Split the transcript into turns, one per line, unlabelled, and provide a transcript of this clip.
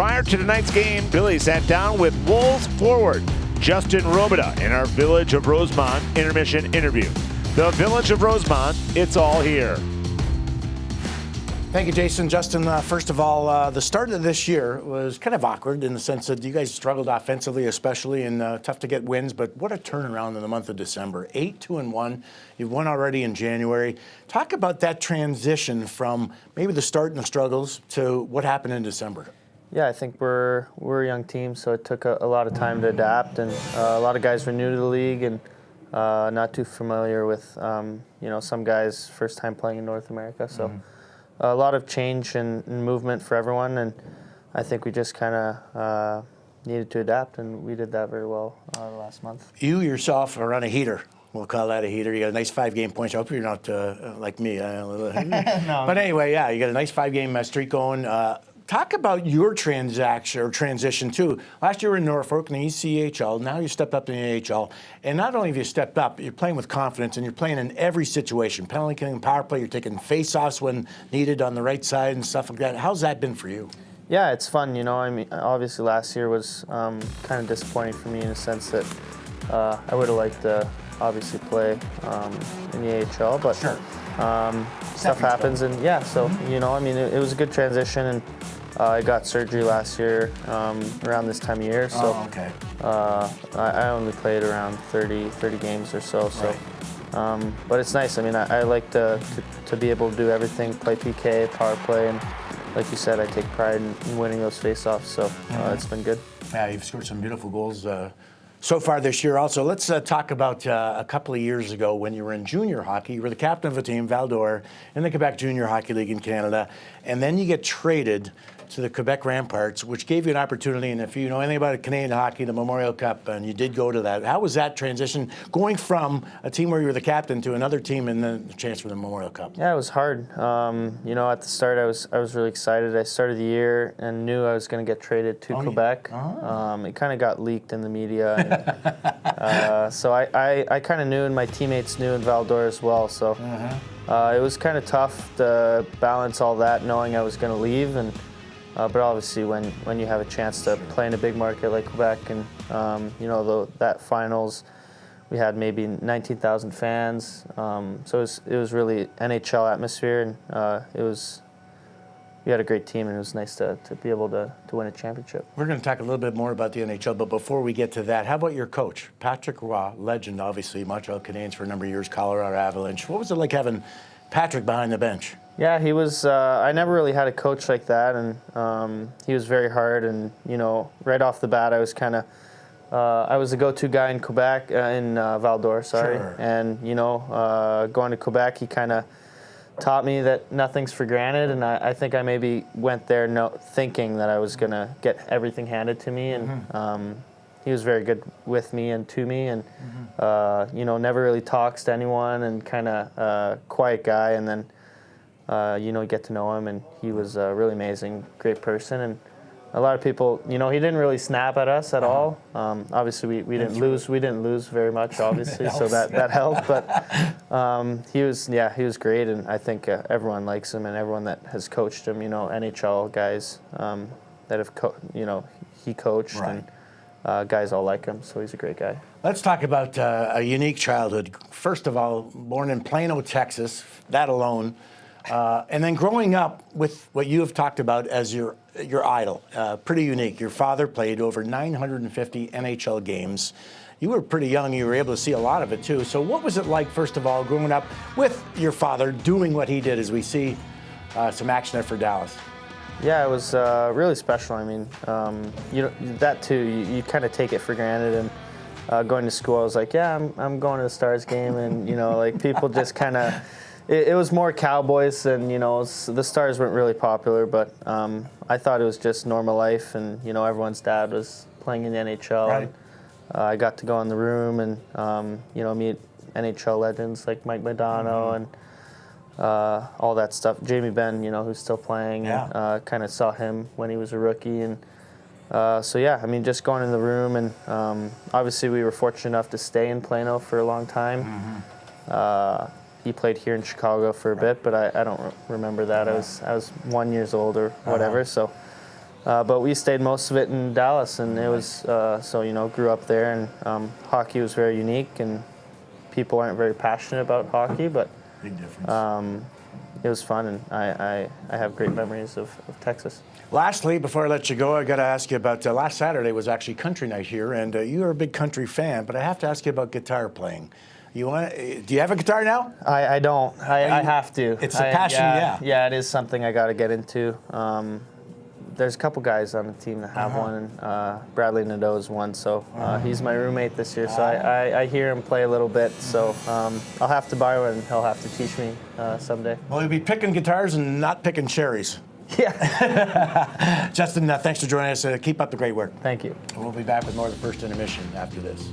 Prior to tonight's game, Billy sat down with Wolves forward Justin Robidas in our Village of Rosemont intermission interview. The Village of Rosemont, it's all here.
Thank you, Jason. Justin, first of all, the start of this year was kind of awkward in the sense that you guys struggled offensively, especially, and tough to get wins. But what a turnaround in the month of December. 8-2-1. You've won already in January. Talk about that transition from maybe the start and the struggles to what happened in December.
Yeah, I think we're a young team, so it took a lot of time to adapt, and a lot of guys were new to the league and not too familiar with, some guys first time playing in North America. So. A lot of change and movement for everyone, and I think we just kind of needed to adapt, and we did that very well last month.
You yourself are on a heater. We'll call that a heater. You got a nice 5-game point. I hope you're not like me.
No.
But anyway, yeah, you got a nice 5-game streak going. Talk about your transition too. Last year you were in Norfolk in the ECHL. Now you stepped up in the AHL. And not only have you stepped up, you're playing with confidence and you're playing in every situation. Penalty killing, power play, you're taking face-offs when needed on the right side and stuff like that. How's that been for you?
Yeah, it's fun. I mean, obviously last year was kind of disappointing for me in the sense that I would have liked to obviously play in the AHL, but
sure.
Stuff happens, and yeah, so I mean, it was a good transition, and I got surgery last year around this time of year, so
okay.
I only played around 30 games or so.
Right.
But it's nice. I mean, I like to be able to do everything, play PK, power play, and like you said, I take pride in winning those face-offs, so it's been good.
Yeah, you've scored some beautiful goals so far this year also. Let's talk about a couple of years ago when you were in junior hockey. You were the captain of a team, Val d'Or, in the Quebec Junior Hockey League in Canada, and then you get traded to the Quebec Ramparts, which gave you an opportunity, and if you know anything about Canadian hockey, the Memorial Cup, and you did go to that. How was that transition, going from a team where you were the captain to another team and then the chance for the Memorial Cup?
Yeah, it was hard. At the start, I was really excited. I started the year and knew I was going to get traded to Quebec.
Yeah.
It kind of got leaked in the media, and, so I kind of knew, and my teammates knew in Val d'Or as well. So it was kind of tough to balance all that, knowing I was going to leave, and. But obviously, when you have a chance to play in a big market like Quebec, and that finals, we had maybe 19,000 fans. So it was really NHL atmosphere, and we had a great team, and it was nice to be able to win a championship.
We're going to talk a little bit more about the NHL, but before we get to that, how about your coach, Patrick Roy, legend, obviously, Montreal Canadiens for a number of years, Colorado Avalanche. What was it like having Patrick behind the bench?
Yeah, he was. I never really had a coach like that, and he was very hard. And right off the bat, I was kind of. I was the go-to guy in Quebec, in Val d'Or, sorry.
Sure.
And going to Quebec, he kind of taught me that nothing's for granted. And I think I maybe went there thinking that I was gonna get everything handed to me, and he was very good with me and to me, and never really talks to anyone, and kind of a quiet guy, and then. Get to know him, and he was a really amazing, great person. And a lot of people, he didn't really snap at us at all. Obviously, we didn't lose. We didn't lose very much, obviously, so that helped. But he was great, and I think everyone likes him, and everyone that has coached him, NHL guys that have, he coached,
right.
And guys all like him. So he's a great guy.
Let's talk about a unique childhood. First of all, born in Plano, Texas, that alone. And then growing up with what you have talked about as your idol, pretty unique. Your father played over 950 NHL games. You were pretty young. You were able to see a lot of it, too. So what was it like, first of all, growing up with your father doing what he did, as we see some action there for Dallas?
Yeah, it was really special. I mean, that, too, you kind of take it for granted. And going to school, I was like, yeah, I'm going to the Stars game. And, people just kind of... It was more Cowboys, and the Stars weren't really popular, but I thought it was just normal life, and everyone's dad was playing in the NHL.
Right.
And, I got to go in the room and meet NHL legends like Mike Modano and all that stuff. Jamie Benn, who's still playing.
Yeah.
Kind of saw him when he was a rookie, and just going in the room, and obviously we were fortunate enough to stay in Plano for a long time. He played here in Chicago for a bit, but I don't remember that. I was 1 year old or whatever. So But we stayed most of it in Dallas, and it was so grew up there, and hockey was very unique, and people aren't very passionate about hockey, but
Big difference.
it was fun, and I have great memories of Texas.
Lastly, before I let you go, I got to ask you about last Saturday was actually country night here, and you're a big country fan, but I have to ask you about guitar playing. Do you have a guitar now?
I don't. I have to.
It's a passion, yeah.
Yeah, it is something I got to get into. There's a couple guys on the team that have one, and Bradley Nadeau is one, so he's my roommate this year, so I hear him play a little bit, so I'll have to borrow it, and he'll have to teach me someday.
Well, you'll be picking guitars and not picking cherries.
Yeah.
Justin, thanks for joining us. Keep up the great work.
Thank you.
We'll be back with more of the first intermission after this.